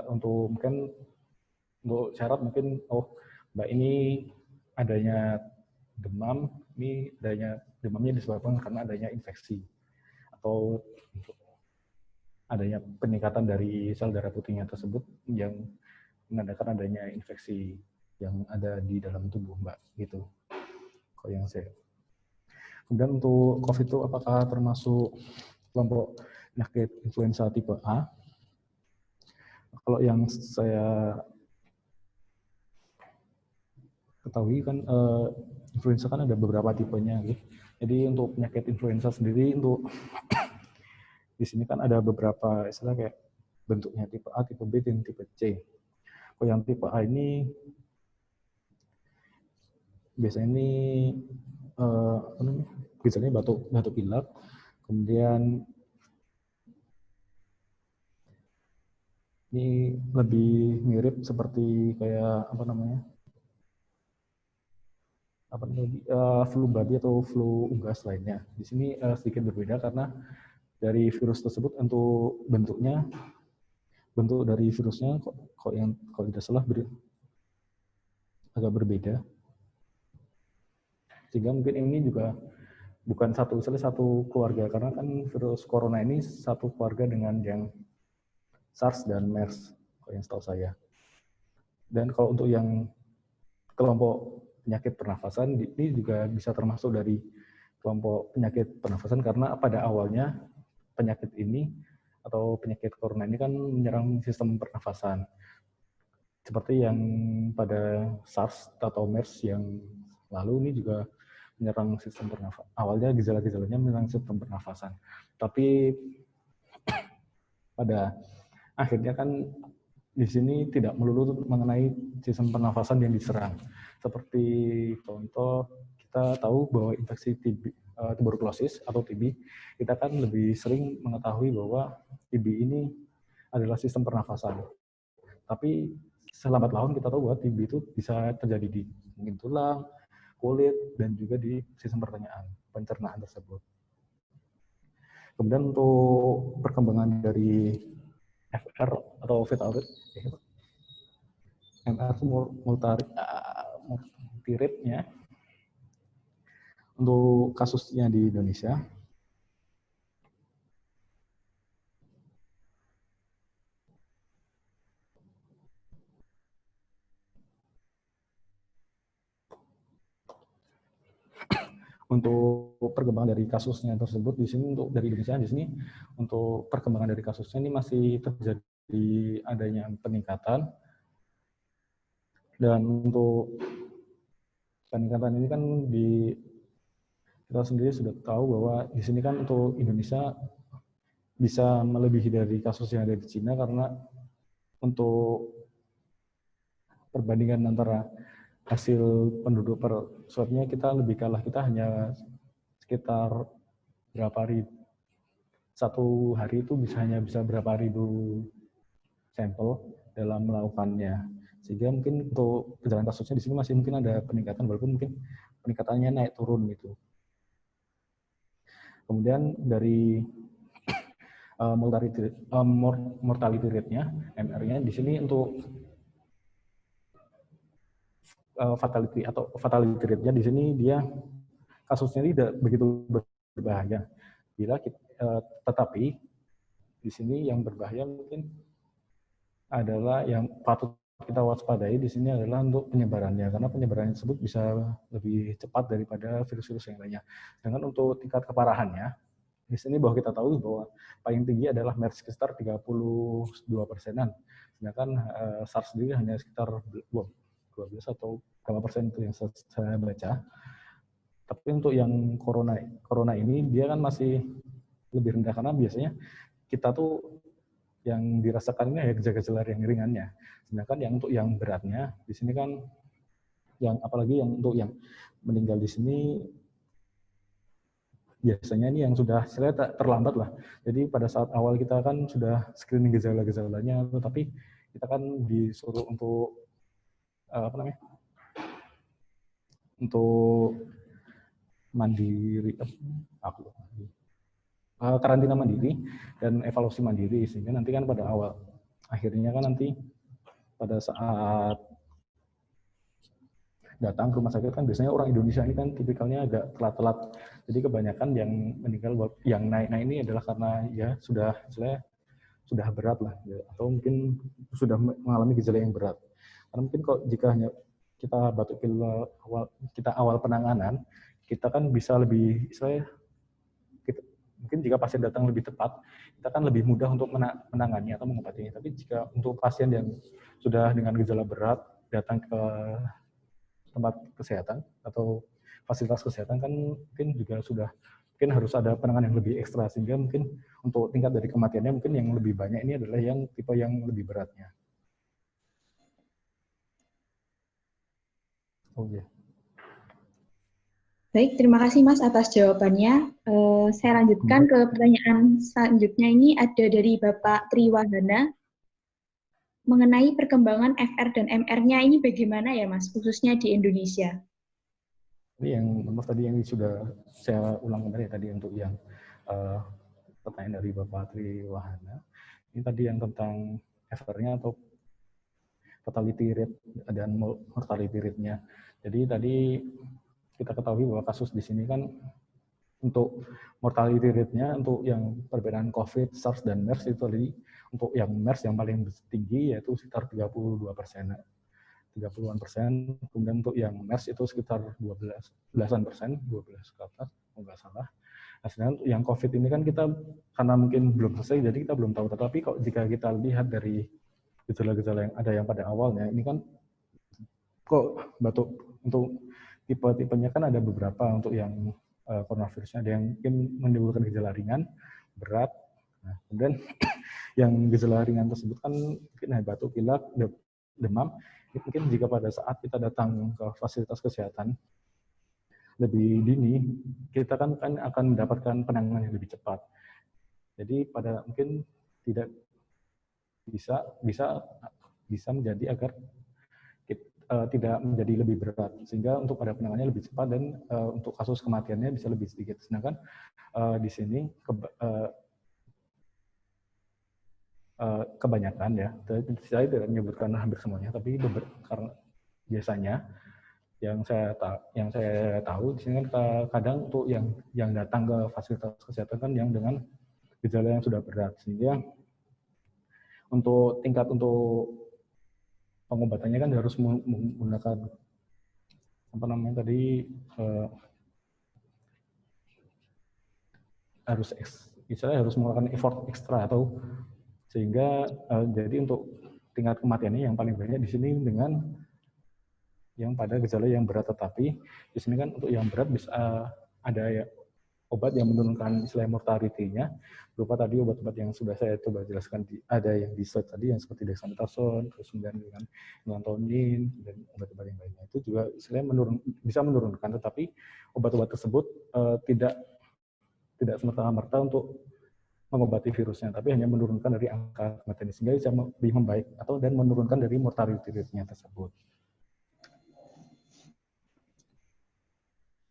untuk mungkin untuk syarat mungkin Mbak ini adanya demam, ini adanya demamnya disebabkan karena adanya infeksi atau adanya peningkatan dari sel darah putihnya tersebut yang menandakan adanya infeksi yang ada di dalam tubuh Mbak gitu. Kalau yang saya. Kemudian untuk COVID itu apakah termasuk kelompok penyakit influenza tipe A? Kalau yang saya ketahui kan influenza kan ada beberapa tipenya gitu. Jadi untuk penyakit influenza sendiri untuk di sini kan ada beberapa istilah kayak bentuknya tipe A, tipe B, dan tipe C. Kalau yang tipe A ini biasanya ini biasanya batuk pilek, kemudian ini lebih mirip seperti kayak flu babi atau flu unggas lainnya. Di sini sedikit berbeda karena dari virus tersebut untuk bentuk dari virusnya kalau tidak salah agak berbeda. Sehingga mungkin ini juga bukan satu keluarga karena kan virus corona ini satu keluarga dengan yang SARS dan MERS kalau yang setahu saya. Dan kalau untuk yang kelompok penyakit pernafasan ini juga bisa termasuk dari kelompok penyakit pernafasan karena pada awalnya penyakit ini atau penyakit corona ini kan menyerang sistem pernafasan. Seperti yang pada SARS atau MERS yang lalu ini juga menyerang sistem pernafasan. Awalnya gejala-gejalanya menyerang sistem pernafasan. Tapi pada akhirnya kan di sini tidak melulu mengenai sistem pernafasan yang diserang. Seperti contoh kita tahu bahwa infeksi tuberkulosis atau TB, kita kan lebih sering mengetahui bahwa TB ini adalah sistem pernafasan. Tapi selambat laun kita tahu bahwa TB itu bisa terjadi di mungkin tulang, kulit, dan juga di sistem pencernaan tersebut. Kemudian untuk perkembangan dari FR atau fetal rate, MR multirate-nya untuk kasusnya di Indonesia. Untuk perkembangan dari kasusnya tersebut di sini untuk dari Indonesia di sini untuk perkembangan dari kasusnya ini masih terjadi adanya peningkatan. Dan untuk peningkatan ini kan kita sendiri sudah tahu bahwa di sini kan untuk Indonesia bisa melebihi dari kasus yang ada di Cina karena untuk perbandingan antara hasil penduduk per swabnya kita lebih kalah, kita hanya sekitar berapa ribu, satu hari itu hanya bisa berapa ribu sampel dalam melakukannya. Sehingga mungkin untuk perjalanan kasusnya di sini masih mungkin ada peningkatan, walaupun mungkin peningkatannya naik turun gitu. Kemudian dari mortality rate-nya, MR-nya di sini untuk fatality rate-nya di sini dia kasusnya tidak begitu berbahaya. Tetapi di sini yang berbahaya mungkin adalah yang patut kita waspadai di sini adalah untuk penyebarannya, karena penyebaran tersebut bisa lebih cepat daripada virus-virus yang lainnya. Sedangkan untuk tingkat keparahannya, di sini bahwa kita tahu bahwa paling tinggi adalah MERS sekitar 32%-an, sedangkan SARS sendiri hanya sekitar 12 atau berapa persen itu yang saya baca. Tapi untuk yang corona ini dia kan masih lebih rendah karena biasanya kita tuh yang dirasakan ini ya gejala-gejala yang ringannya. Sedangkan yang untuk yang beratnya di sini kan apalagi yang untuk yang meninggal di sini biasanya ini yang sudah istilahnya terlambat lah. Jadi pada saat awal kita kan sudah screening gejala-gejalanya, tetapi kita kan disuruh untuk apa namanya, untuk mandiri, karantina mandiri dan evaluasi mandiri, sehingga nanti kan pada awal akhirnya kan nanti pada saat datang ke rumah sakit kan biasanya orang Indonesia ini kan tipikalnya agak telat-telat. Jadi kebanyakan yang meninggal, yang naik ini adalah karena ya sudah berat lah, ya, atau mungkin sudah mengalami gejala yang berat. Karena mungkin kalau jika hanya kita batuk pilek awal penanganan, kita kan bisa lebih mungkin jika pasien datang lebih tepat, kita kan lebih mudah untuk menangani atau mengobatinya. Tapi jika untuk pasien yang sudah dengan gejala berat datang ke tempat kesehatan atau fasilitas kesehatan kan mungkin juga sudah mungkin harus ada penanganan yang lebih ekstra, sehingga mungkin untuk tingkat dari kematiannya mungkin yang lebih banyak ini adalah yang tipe yang lebih beratnya. Oh ya. Baik, terima kasih Mas atas jawabannya. Saya lanjutkan ke pertanyaan selanjutnya. Ini ada dari Bapak Triwahana mengenai perkembangan FR dan MR-nya ini bagaimana ya Mas, khususnya di Indonesia? Jadi yang tadi yang sudah saya ulang kembali tadi untuk yang pertanyaan dari Bapak Triwahana, ini tadi yang tentang FR-nya atau fatality rate dan mortality rate-nya. Jadi tadi kita ketahui bahwa kasus di sini kan untuk mortality rate-nya untuk yang perbedaan COVID, SARS, dan MERS itu tadi untuk yang MERS yang paling tinggi yaitu sekitar 32%. 30-an persen, kemudian untuk yang MERS itu sekitar 12-an persen, 12 ke atas, kalau nggak salah. Nah, sedangkan untuk yang COVID ini kan kita, karena mungkin belum selesai, jadi kita belum tahu. Tetapi kalau jika kita lihat dari gejala-gejala yang ada yang pada awalnya, ini kan kok batuk untuk tipe-tipenya kan ada beberapa untuk yang coronavirusnya, ada yang mungkin menimbulkan gejala ringan, berat. Nah, kemudian yang gejala ringan tersebut kan mungkin batuk, pilek, demam. Mungkin jika pada saat kita datang ke fasilitas kesehatan lebih dini, kita kan akan mendapatkan penanganan yang lebih cepat. Jadi pada mungkin tidak bisa menjadi agar tidak menjadi lebih berat, sehingga untuk pada penanganannya lebih cepat dan untuk kasus kematiannya bisa lebih sedikit. Sedangkan di sini kebanyakan ya, saya tidak menyebutkan hampir semuanya, tapi karena biasanya yang saya tahu di sini kan kadang untuk yang datang ke fasilitas kesehatan kan yang dengan gejala yang sudah berat, sehingga untuk tingkat untuk pengobatannya kan harus menggunakan apa namanya tadi harus melakukan effort ekstra, atau sehingga jadi untuk tingkat kematiannya yang paling banyak di sini dengan yang pada gejala yang berat. Tetapi di sini kan untuk yang berat bisa ada ya obat yang menurunkan istilah mortality-nya, berupa tadi obat-obat yang sudah saya coba jelaskan, ada yang di slide tadi yang seperti dexamethasone, terus kemudian dengan melatonin dan obat-obat yang lainnya, itu juga istilahnya bisa menurunkan, tetapi obat-obat tersebut tidak semerta-merta untuk mengobati virusnya, tapi hanya menurunkan dari angka kematian, sehingga bisa lebih membaik atau dan menurunkan dari mortality rate-nya tersebut.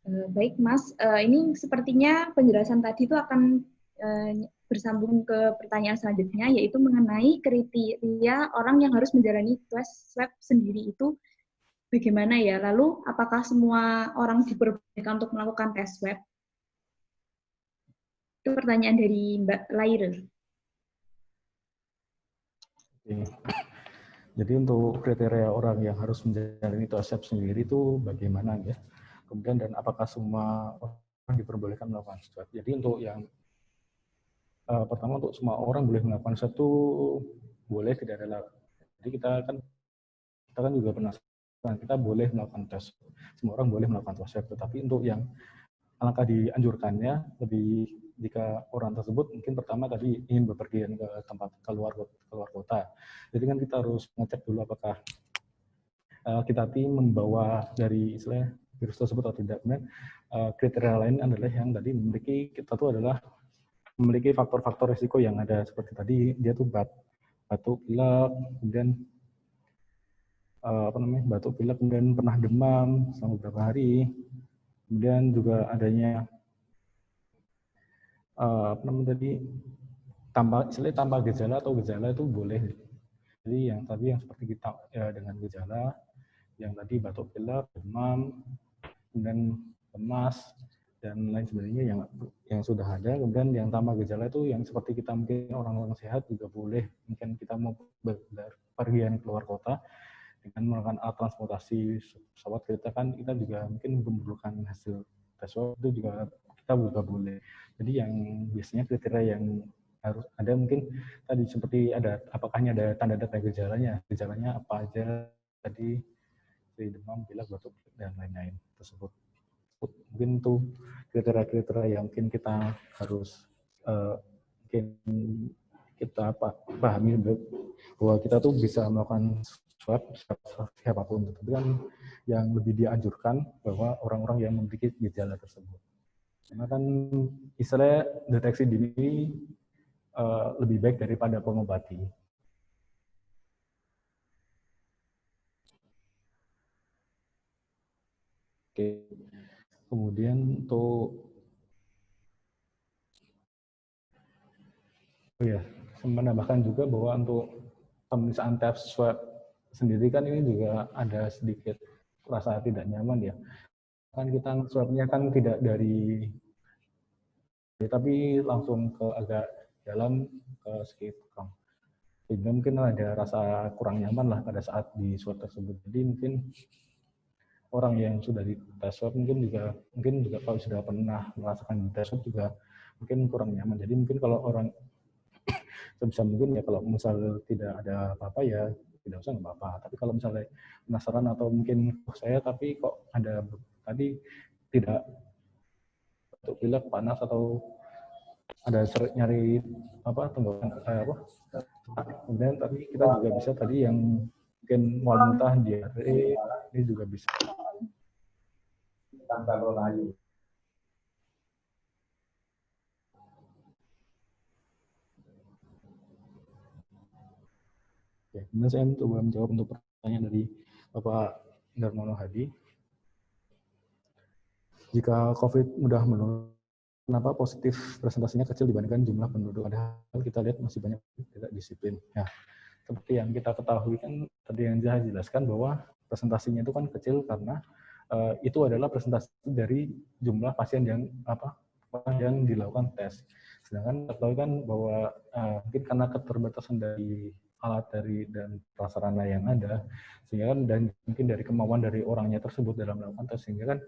Baik, Mas. Ini sepertinya penjelasan tadi itu akan bersambung ke pertanyaan selanjutnya, yaitu mengenai kriteria orang yang harus menjalani tes swab sendiri itu bagaimana ya? Lalu, apakah semua orang diperbolehkan untuk melakukan tes swab? Itu pertanyaan dari Mbak Lairul. Jadi untuk kriteria orang yang harus menjalani tes swab sendiri itu bagaimana ya? Kemudian dan apakah semua orang diperbolehkan melakukan swab? Jadi untuk yang pertama, untuk semua orang boleh melakukan swab itu boleh, tidak ada larang. Jadi kita kan juga penasaran, kita boleh melakukan tes. Semua orang boleh melakukan tes swab, tetapi untuk yang alangkah dianjurkannya lebih jika orang tersebut mungkin pertama tadi ingin bepergian ke tempat keluar kota. Jadi kan kita harus ngecek dulu apakah kita tim membawa dari istilahnya virus tersebut atau tidak. Kemudian kriteria lain adalah yang tadi kita tuh adalah memiliki faktor-faktor risiko yang ada seperti tadi dia tuh batuk pilek, kemudian batuk pilek, kemudian pernah demam selama beberapa hari, kemudian juga adanya tanpa gejala atau gejala itu boleh. Jadi yang seperti kita dengan gejala yang tadi batuk pilek, demam, kemudian lemas dan lain sebagainya yang sudah ada. Kemudian yang tanpa gejala itu yang seperti kita mungkin orang-orang sehat juga boleh. Mungkin kita mau berpergian keluar kota dengan melakukan alat transportasi pesawat kita juga mungkin memerlukan hasil tes swab, itu juga kita juga boleh. Jadi yang biasanya kriteria yang harus ada mungkin tadi seperti apakahnya ada tanda-tanda gejalanya apa aja tadi, demam, pilek, batuk dan lain-lain tersebut. Mungkin itu kriteria yang mungkin kita harus mungkin kita pahami bahwa kita tuh bisa melakukan swab siapapun, tapi kan yang lebih dianjurkan bahwa orang-orang yang memiliki gejala tersebut. Karena kan istilahnya deteksi dini lebih baik daripada pengobati. Oke. Kemudian untuk menambahkan juga bahwa untuk pemeriksaan tes swab sendiri kan ini juga ada sedikit rasa tidak nyaman ya. Kan kita swabnya kan tidak tapi langsung ke agak dalam ke sekitar. Sehingga mungkin ada rasa kurang nyaman lah pada saat di swab tersebut. Jadi mungkin orang yang sudah di tes swab mungkin juga kalau sudah pernah merasakan di tes swab juga mungkin kurang nyaman. Jadi mungkin kalau orang sebisa mungkin ya kalau misal tidak ada apa-apa ya tidak usah, nggak apa-apa. Tapi kalau misalnya penasaran atau mungkin saya tapi kok ada tadi tidak batuk pilek, panas atau ada nyari tenggorokan kemudian tapi kita juga bisa tadi yang mungkin mual muntah, diare, ini juga bisa. Ya, kemudian saya coba menjawab untuk pertanyaan dari Bapak Darmono Hadi. Jika COVID mudah menurun, kenapa positif presentasinya kecil dibandingkan jumlah penduduk? Padahal kita lihat masih banyak tidak disiplin. Ya, seperti yang kita ketahui kan tadi yang saya jelaskan bahwa presentasinya itu kan kecil karena itu adalah presentasi dari jumlah pasien yang dilakukan tes. Sedangkan kita tahu kan bahwa mungkin karena keterbatasan dari alat dan prasarana yang ada, sehingga kan dan mungkin dari kemauan dari orangnya tersebut dalam melakukan tes, sehingga kan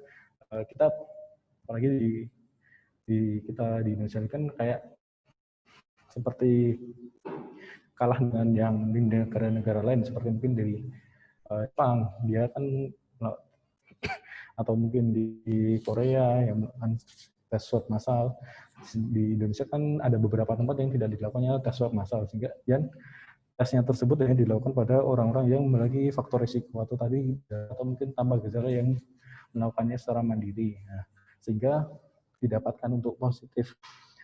kita apalagi kita di Indonesia kan kayak seperti kalah dengan yang di negara-negara lain seperti mungkin dari Jepang, dia kan atau mungkin di Korea yang melakukan tes swab massal. Di Indonesia kan ada beberapa tempat yang tidak dilakukannya tes swab massal, sehingga tesnya tersebut hanya dilakukan pada orang-orang yang memiliki faktor risiko atau mungkin tambah gejala yang melakukannya secara mandiri. Nah, sehingga didapatkan untuk positif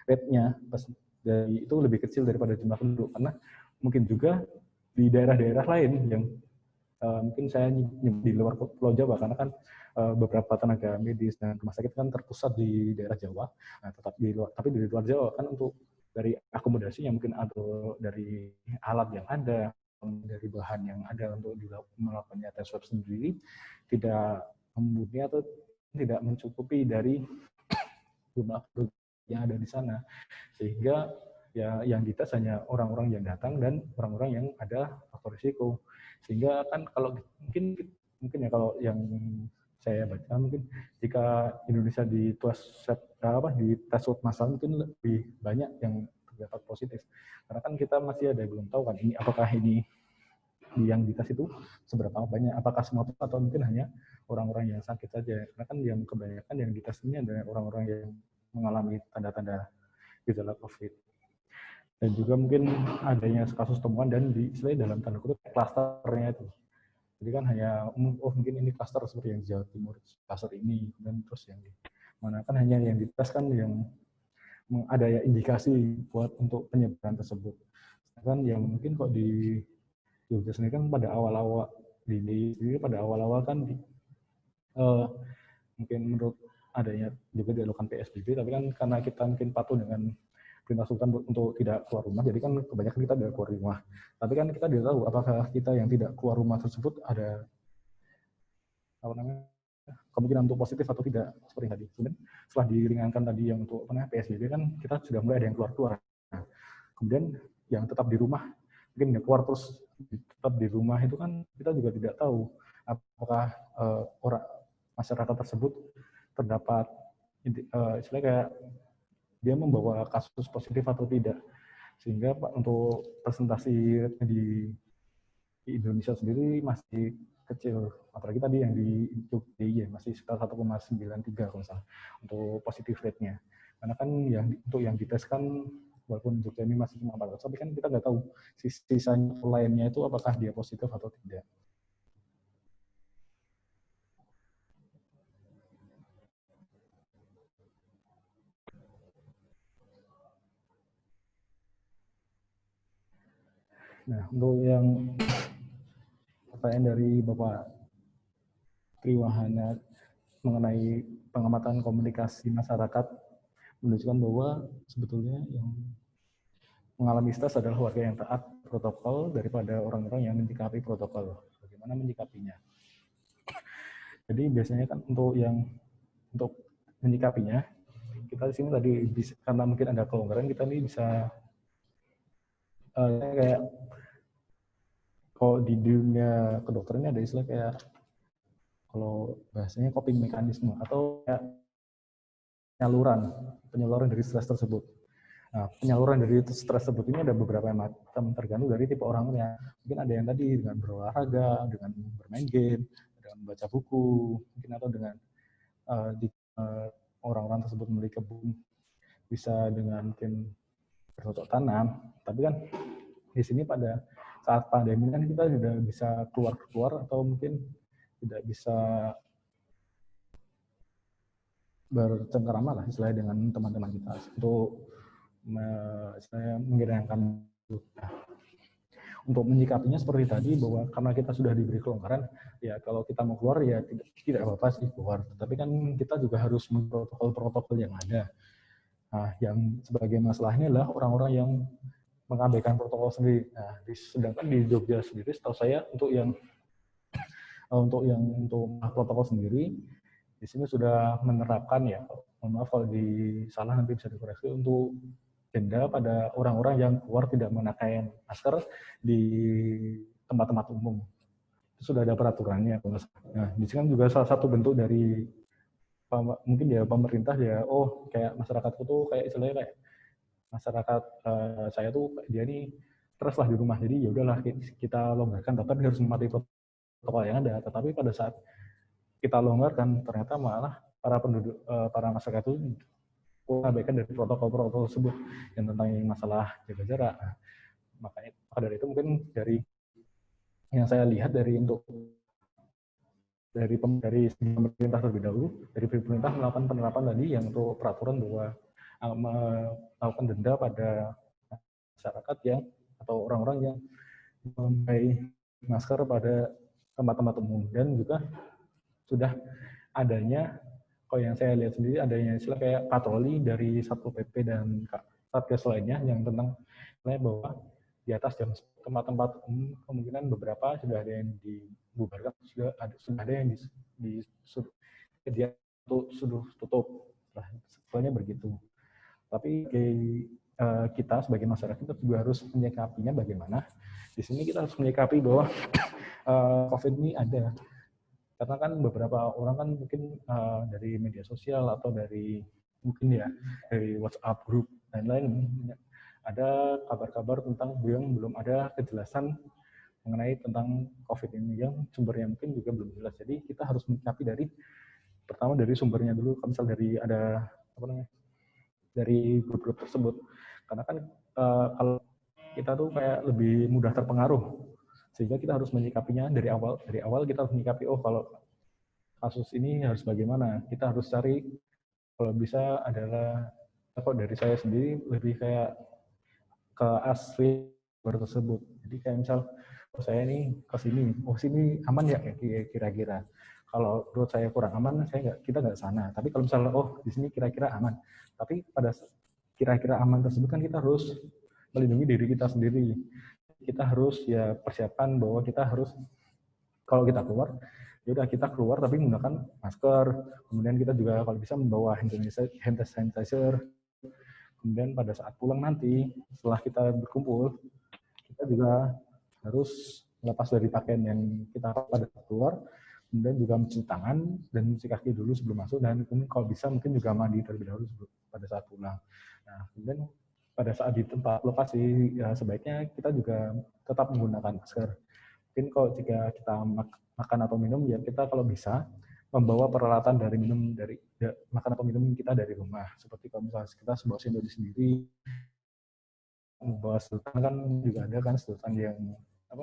rate-nya itu lebih kecil daripada jumlah penduduk, karena mungkin juga di daerah-daerah lain yang mungkin saya di luar Pulau Jawa, karena kan beberapa tenaga medis dan rumah sakit kan terpusat di daerah Jawa. Nah, tapi di luar Jawa kan untuk dari akomodasi yang mungkin atau dari alat yang ada, dari bahan yang ada untuk melakukan tes swab sendiri tidak mumpuni atau tidak mencukupi dari jumlah yang ada di sana, sehingga ya yang dites hanya orang-orang yang datang dan orang-orang yang ada faktor risiko. Sehingga kan kalau mungkin ya kalau yang saya baca mungkin jika Indonesia di tes swab massal mungkin lebih banyak yang terdapat positif, karena kan kita masih ada belum tahu kan apakah ini yang dites itu seberapa banyak, apakah semua atau mungkin hanya orang-orang yang sakit saja, karena kan yang kebanyakan yang dites ini adalah orang-orang yang mengalami tanda-tanda gejala COVID. Dan juga mungkin adanya kasus temuan dan dalam tanda kutip klasternya itu. Jadi kan hanya mungkin ini klaster seperti yang di Jawa Timur, klaster ini, dan terus yang di mana kan hanya yang dites kan yang ada ya indikasi buat untuk penyebaran tersebut. Kan yang mungkin kok di Jogja sendiri kan pada awal-awal pada awal-awal kan mungkin menurut adanya juga dilakukan PSBB, tapi kan karena kita mungkin patuh dengan perintah sultan untuk tidak keluar rumah, jadi kan kebanyakan kita tidak keluar rumah. Tapi kan kita tidak tahu apakah kita yang tidak keluar rumah tersebut ada apa namanya kemungkinan untuk positif atau tidak seperti tadi. Kemudian setelah diringankan tadi yang untuk PSBB kan kita sudah mulai ada yang keluar. Nah, kemudian yang tetap di rumah mungkin nggak keluar terus tetap di rumah itu kan kita juga tidak tahu apakah orang masyarakat tersebut terdapat istilahnya kayak dia membawa kasus positif atau tidak, sehingga untuk presentasi di Indonesia sendiri masih kecil, apalagi tadi yang di DIY masih sekitar 1,93 kalau salah untuk positif rate-nya, karena kan untuk yang dites kan walaupun Jogja ini masih cuma 400, tapi kan kita nggak tahu sisanya lainnya itu apakah dia positif atau tidak. Nah, untuk yang pertanyaan dari Bapak Triwahana mengenai pengamatan komunikasi masyarakat menunjukkan bahwa sebetulnya yang mengalami stres adalah warga yang taat protokol daripada orang-orang yang menyikapi protokol. Bagaimana menyikapinya? Jadi biasanya kan untuk menyikapinya, kita di sini tadi karena mungkin ada kelonggaran, kita ini bisa kayak kalau di dunia kedokterannya ada istilah kayak kalau bahasanya coping mekanisme atau kayak penyaluran dari stres tersebut. Nah, penyaluran dari stres tersebut ini ada beberapa macam tergantung dari tipe orangnya. Mungkin ada yang tadi dengan berolahraga, dengan bermain game, dengan membaca buku, mungkin atau dengan orang-orang tersebut memiliki kebun, bisa dengan mungkin bercocok tanam. Tapi kan di sini pada saat pandemi kan kita tidak bisa keluar atau mungkin tidak bisa bercengkerama lah istilahnya dengan teman-teman kita untuk menghilangkan. Untuk menyikapinya seperti tadi bahwa karena kita sudah diberi kelonggaran, ya kalau kita mau keluar ya tidak apa-apa sih keluar. Tapi kan kita juga harus protokol-protokol yang ada. Nah, yang sebagai masalahnya adalah orang-orang yang mengabaikan protokol sendiri. Nah, sedangkan di Jogja sendiri, setahu saya untuk protokol sendiri di sini sudah menerapkan ya, mohon maaf kalau salah nanti bisa dikoreksi, untuk denda pada orang-orang yang keluar tidak mengenakan masker di tempat-tempat umum. Itu sudah ada peraturannya. Nah, di sini kan juga salah satu bentuk dari mungkin ya pemerintah ya, kayak masyarakatku tuh kayak istilahnya kayak masyarakat saya tuh dia ini terus lah di rumah, jadi ya udahlah kita longgarkan, tapi harus mematuhi protokol yang ada. Tetapi pada saat kita longgarkan ternyata malah para masyarakat itu mengabaikan dari protokol-protokol tersebut yang tentang masalah jaga jarak. Nah, maka dari itu mungkin dari yang saya lihat dari pemerintah terlebih dahulu, dari pemerintah melakukan penerapan tadi yang untuk peraturan bahwa melakukan denda pada masyarakat yang atau orang-orang yang memakai masker pada tempat-tempat umum, dan juga sudah adanya, kalau yang saya lihat sendiri adanya istilah kayak patroli dari Satpol PP dan Satgas lainnya yang tentang bahwa di atas jam tempat-tempat umum kemungkinan beberapa sudah ada yang dibubarkan, sudah ada yang sudah tutup, soalnya begitu. Tapi kita sebagai masyarakat kita juga harus menyikapinya bagaimana. Di sini kita harus menyikapi bahwa COVID ini ada. Karena kan beberapa orang kan mungkin dari media sosial atau dari mungkin ya dari WhatsApp grup dan lain-lain ada kabar-kabar tentang yang belum ada kejelasan mengenai tentang COVID ini, yang sumbernya mungkin juga belum jelas. Jadi kita harus menyikapi pertama dari sumbernya dulu, misal dari ada dari grup-grup tersebut. Karena kan kalau kita tuh kayak lebih mudah terpengaruh Sehingga kita harus menyikapinya dari awal. Dari awal kita harus menyikapi, oh kalau kasus ini harus bagaimana. Kita harus cari, kalau bisa adalah, kok dari saya sendiri lebih kayak ke asli tersebut. Jadi kayak misal, oh saya ini ke sini, oh sini aman ya kira-kira. Kalau menurut saya kurang aman, kita nggak sana. Tapi kalau misalnya, oh di sini kira-kira aman. Tapi pada kira-kira aman tersebut kan kita harus melindungi diri kita sendiri. Kita harus ya persiapkan bahwa kita harus, kalau kita keluar, ya udah kita keluar tapi menggunakan masker. Kemudian kita juga kalau bisa membawa hand sanitizer. Kemudian pada saat pulang nanti, setelah kita berkumpul, kita juga harus melepas dari pakaian yang kita pada keluar, kemudian juga mencuci tangan dan mencuci kaki dulu sebelum masuk, dan kemudian kalau bisa mungkin juga mandi terlebih dahulu pada saat pulang. Nah, kemudian pada saat di tempat lokasi, ya sebaiknya kita juga tetap menggunakan masker. Mungkin kalau jika kita makan atau minum, ya kita kalau bisa membawa peralatan dari makan atau minum kita dari rumah. Seperti kalau misalnya kita sebawa sendok sendiri, membawa sedotan kan juga ada kan sedotan yang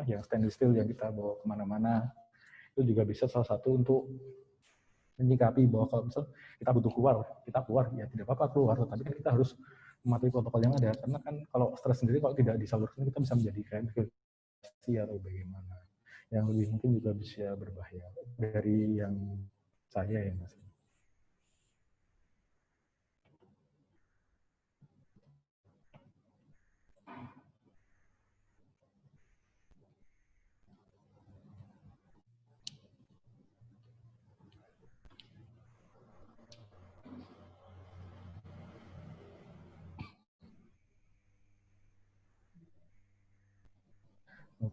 yang stainless steel yang kita bawa kemana-mana. Itu juga bisa salah satu untuk menyikapi bahwa kalau misal kita butuh kita keluar, ya tidak apa-apa keluar, tapi kan kita harus mematuhi protokol yang ada. Karena kan kalau stres sendiri kalau tidak disalurkan, kita bisa menjadi kayak atau bagaimana. Yang lebih mungkin juga bisa berbahaya dari yang saya ya Mas.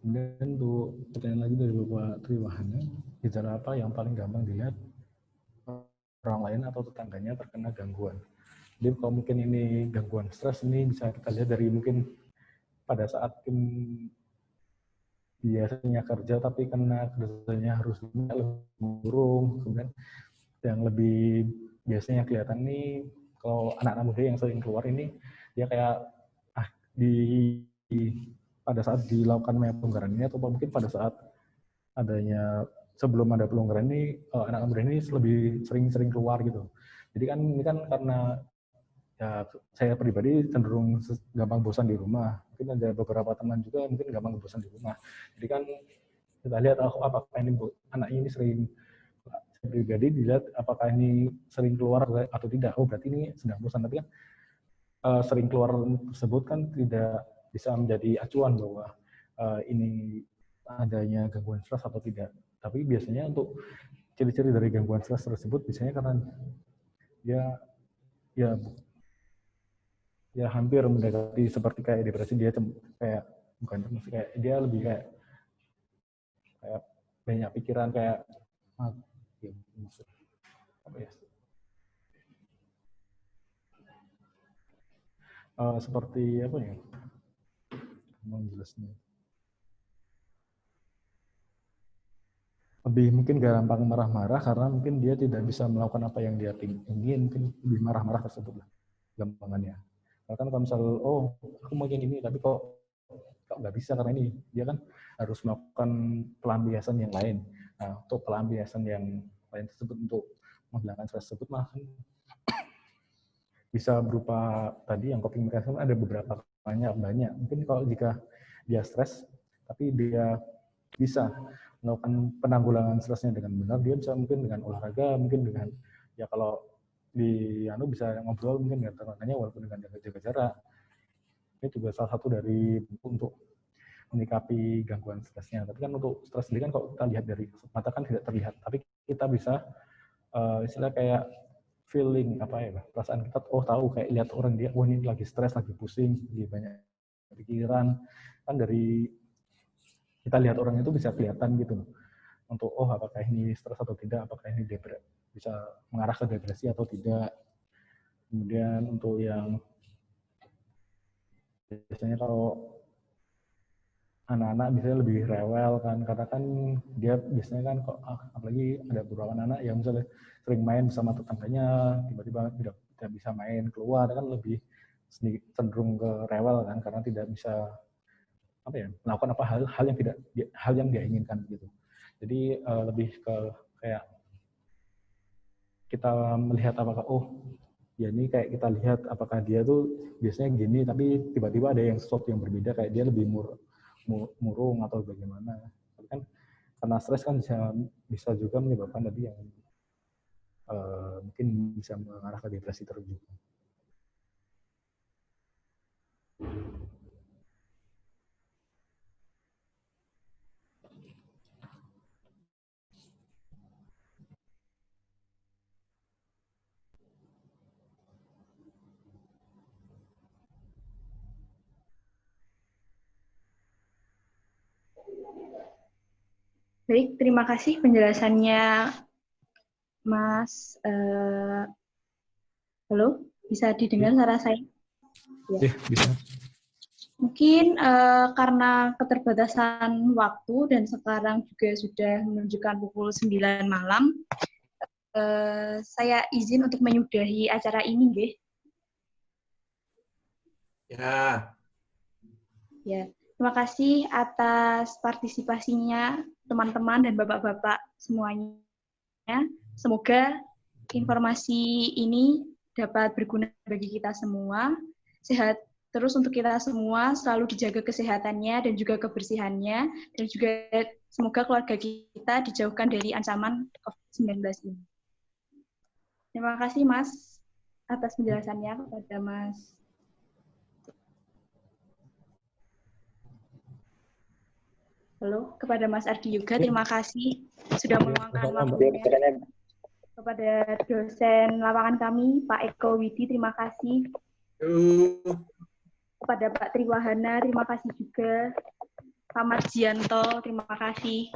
Kemudian untuk pertanyaan lagi dari Bapak Triwahana, gejala apa yang paling gampang dilihat orang lain atau tetangganya terkena gangguan? Jadi kalau mungkin ini gangguan stres, ini bisa kita lihat dari mungkin pada saat biasanya kerja tapi karena kerjanya harus lebih burung, kemudian yang lebih biasanya kelihatan nih kalau anak-anak muda yang sering keluar ini, dia kayak di pada saat dilakukan pelonggaran ini, atau mungkin pada saat adanya sebelum ada pelonggaran ini, anak-anak muda ini lebih sering-sering keluar gitu. Jadi kan ini kan karena ya saya pribadi cenderung gampang bosan di rumah. Mungkin ada beberapa teman juga mungkin gampang bosan di rumah. Jadi kan kita lihat apakah ini anak ini sering, saya pribadi dilihat apakah ini sering keluar atau tidak. Oh berarti ini sedang bosan. Tapi kan sering keluar tersebut kan tidak bisa menjadi acuan bahwa ini adanya gangguan stres atau tidak. Tapi biasanya untuk ciri-ciri dari gangguan stres tersebut biasanya karena dia ya hampir mendekati seperti kayak depresi. Dia kayak bukan cemas, kayak dia lebih kayak banyak pikiran, kayak apa ya, seperti apa ya menjelasnya, lebih mungkin gampang marah-marah karena mungkin dia tidak bisa melakukan apa yang dia ingin, mungkin lebih marah-marah tersebut lah gampangannya. Karena kalau misal, oh aku mau yang ini tapi kok nggak bisa karena ini, dia kan harus melakukan pelampiasan yang lain. Nah, untuk pelampiasan yang lain tersebut untuk menghilangkan stres tersebut mah bisa berupa tadi yang coping mechanism, ada beberapa banyak. Mungkin kalau jika dia stres tapi dia bisa melakukan penanggulangan stresnya dengan benar, dia bisa mungkin dengan olahraga, mungkin dengan ya kalau di bisa ngobrol mungkin dengan teman-temannya walaupun dengan jaga jarak. Ini juga salah satu dari untuk menyikapi gangguan stresnya. Tapi kan untuk stres sendiri kan kalau kita lihat dari mata kan tidak terlihat, tapi kita bisa istilah kayak feeling apa ya, perasaan kita tahu kayak lihat orang dia, oh ini lagi stres, lagi pusing, lagi banyak pikiran, kan dari kita lihat orang itu bisa kelihatan gitu untuk apakah ini stres atau tidak, apakah ini bisa mengarah ke depresi atau tidak. Kemudian untuk yang biasanya kalau anak-anak biasanya lebih rewel kan, karena kan dia biasanya kan kok apalagi ada beberapa anak yang misalnya sering main bersama tetangganya, tiba-tiba tidak bisa main keluar, kan lebih cenderung ke rewel kan, karena tidak bisa apa ya, melakukan apa hal yang tidak hal yang dia inginkan gitu. Jadi lebih ke kayak kita melihat apakah ya ini kayak kita lihat apakah dia tuh biasanya gini tapi tiba-tiba ada yang sesuatu yang berbeda, kayak dia lebih murung atau bagaimana. Tapi kan karena stres kan bisa juga menyebabkan tadi yang mungkin bisa mengarah ke depresi terus juga. Baik, terima kasih penjelasannya, Mas. Halo, bisa didengar suara saya? Ya, bisa. Mungkin karena keterbatasan waktu dan sekarang juga sudah menunjukkan pukul 9 malam, saya izin untuk menyudahi acara ini, nggih. Ya. Ya, terima kasih atas partisipasinya teman-teman dan bapak-bapak semuanya. Semoga informasi ini dapat berguna bagi kita semua. Sehat terus untuk kita semua, selalu dijaga kesehatannya dan juga kebersihannya, dan juga semoga keluarga kita dijauhkan dari ancaman COVID-19 ini. Terima kasih, Mas, atas penjelasannya kepada Mas. Halo, kepada Mas Ardi juga, terima kasih sudah meluangkan waktunya. Kepada dosen lapangan kami, Pak Eko Widi, terima kasih. Kepada Pak Triwahana, terima kasih juga. Pak Marjianto, terima kasih.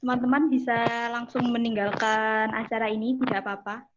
Teman-teman bisa langsung meninggalkan acara ini, tidak apa-apa.